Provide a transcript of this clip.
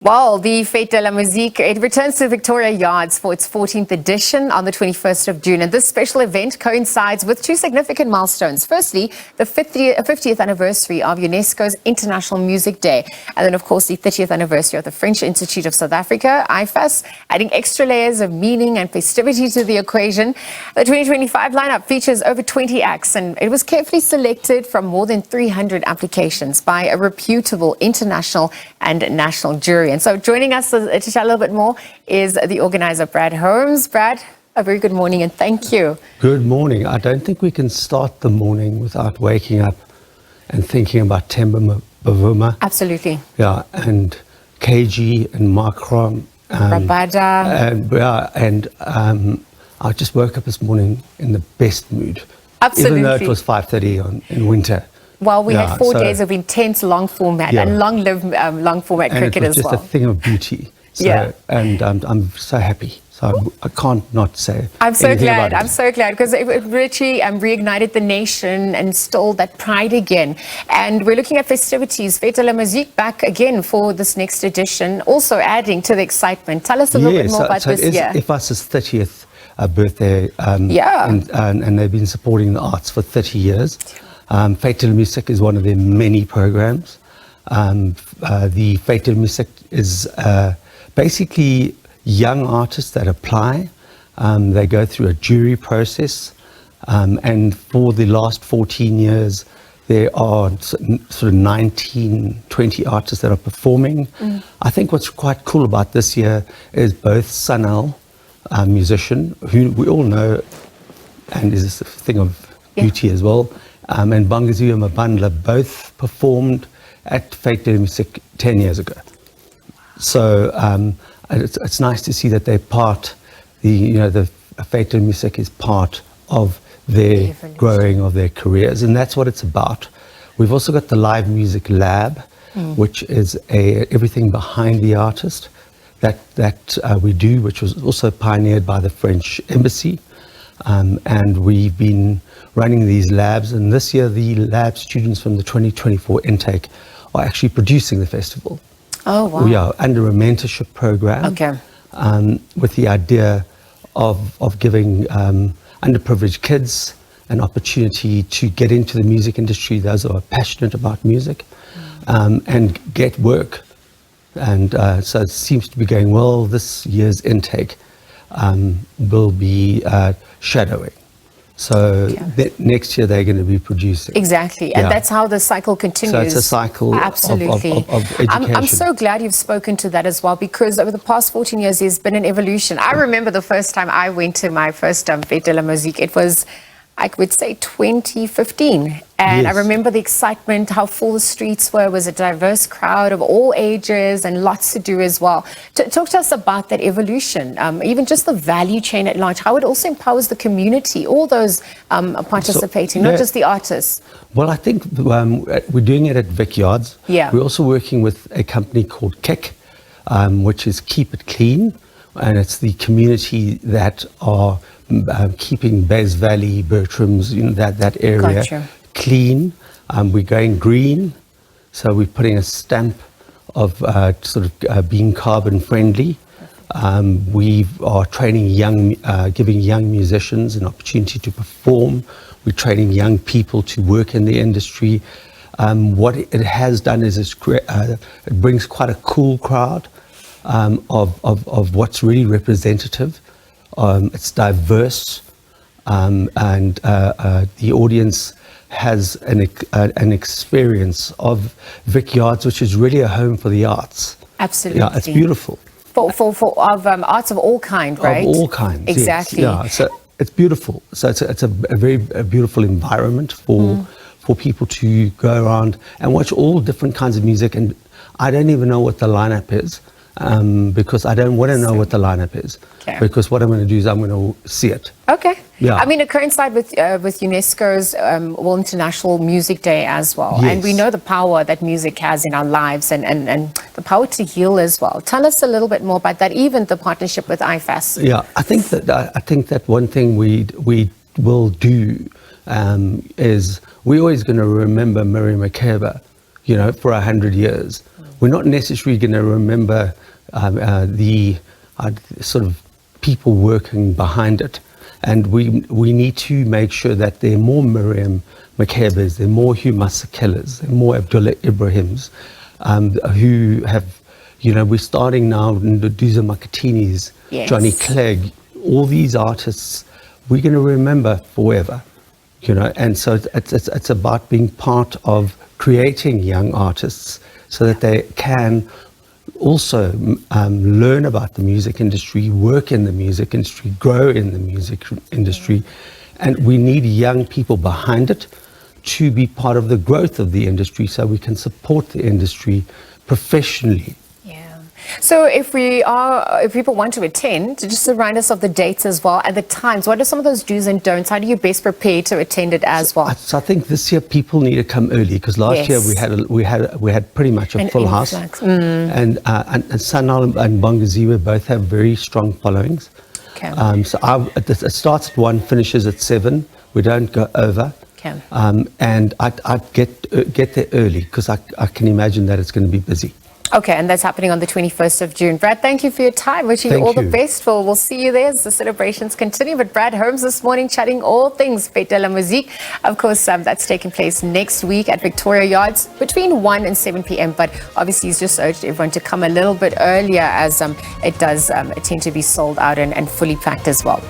Well, the Fête de la Musique, it returns to Victoria Yards for its 14th edition on the 21st of June. And this special event coincides with two significant milestones. Firstly, the 50th anniversary of UNESCO's International Music Day. And then, of course, the 30th anniversary of the French Institute of South Africa, IFAS, adding extra layers of meaning and festivity to the equation. The 2025 lineup features over 20 acts, and it was carefully selected from more than 300 applications by a reputable international and national jury. And so joining us to chat a little bit more is the organizer, Brad Holmes. Brad, a very good morning and thank you. Good morning. I don't think we can start the morning without waking up and thinking about Themba Bavuma. Absolutely. Yeah, and KG and Macron. Rabada. And I just woke up this morning in the best mood. Absolutely. Even though it was 5:30 in winter. Well, we had 4 days of intense long format and long-lived long format cricket as well. And it was just a thing of beauty. So, and I'm so happy. So I can't not say. I'm so glad. I'm so glad because it really reignited the nation and stole that pride again. And we're looking at festivities. Fête de la Musique back again for this next edition, also adding to the excitement. Tell us a little bit more about this year. IFAS's 30th birthday. And they've been supporting the arts for 30 years. Fête de la Musique is one of their many programs. The Fête de la Musique is basically young artists that apply. They go through a jury process. And for the last 14 years, there are sort of 19, 20 artists that are performing. I think what's quite cool about this year is both Sanal, a musician, who we all know and is a thing of beauty as well, and Bangaziwe Mabandla both performed at Fête de la Musique 10 years ago. So it's nice to see that they're part, the Fête de la Musique is part of their growing of their careers, and that's what it's about. We've also got the Live Music Lab, which is everything behind the artist that we do, which was also pioneered by the French Embassy. And we've been running these labs, and this year the lab students from the 2024 intake are actually producing the festival. Oh, wow. We are under a mentorship program with the idea of giving underprivileged kids an opportunity to get into the music industry, those who are passionate about music, and get work. And so it seems to be going well. This year's intake will be shadowing. So next year they're going to be producing. Exactly, and that's how the cycle continues. So it's a cycle of education. I'm so glad you've spoken to that as well, because over the past 14 years there's been an evolution. I remember the first time I went to my first Fête de la Musique, it was, I would say, 2015. And I remember the excitement, how full the streets were. It was a diverse crowd of all ages and lots to do as well. Talk to us about that evolution, even just the value chain at large, how it also empowers the community, all those participating, not just the artists. Well, I think we're doing it at Vic Yards. Yeah. We're also working with a company called Kick, which is Keep It Clean. And it's the community that are keeping Bez Valley, Bertram's, that area clean. We're going green, so we're putting a stamp of being carbon friendly. We are training giving young musicians an opportunity to perform. We're training young people to work in the industry. What it has done is it brings quite a cool crowd of what's really representative. It's diverse, and the audience has an experience of Vic Yards, which is really a home for the arts. Absolutely. Yeah, it's beautiful. For arts of all kind, right? Of all kinds. Exactly. Yes. Yeah, so it's beautiful. So it's a very beautiful environment for people to go around and watch all different kinds of music. And I don't even know what the lineup is. Because I don't want to know what the lineup is. Because what I'm going to do is I'm going to see it. Okay. Yeah. I mean, it coincides with UNESCO's World International Music Day as well. Yes. And we know the power that music has in our lives and the power to heal as well. Tell us a little bit more about that, even the partnership with IFAS. Yeah, I think that one thing we will do is we're always going to remember Mary Makeba, for 100 years. we're not necessarily going to remember the sort of people working behind it. And we need to make sure that there are more Miriam Makebas, there are more Hugh Masekela's, there are more Abdullah Ibrahims, who have, we're starting now Nduduzo Makatini's, Yes. Johnny Clegg, all these artists we're going to remember forever, and so it's about being part of creating young artists so that they can also learn about the music industry, work in the music industry, grow in the music industry. And we need young people behind it to be part of the growth of the industry so we can support the industry professionally. So if people want to attend, just remind us of the dates as well and the times. What are some of those do's and don'ts? How do you best prepare to attend it as well? So I think this year people need to come early because last year we had pretty much a full house. And Sanal and Bongaziwe both have very strong followings. Okay. So it starts at 1, finishes at 7. We don't go over. Okay. And I'd get there early because I can imagine that it's going to be busy. Okay, and that's happening on the 21st of June. Brad, thank you for your time. Wishing you all the best. We'll see you there as the celebrations continue. But Brad Holmes this morning chatting all things Fête de la Musique. Of course, that's taking place next week at Victoria Yards between 1 and 7 p.m. But obviously, he's just urged everyone to come a little bit earlier as it does tend to be sold out and fully packed as well.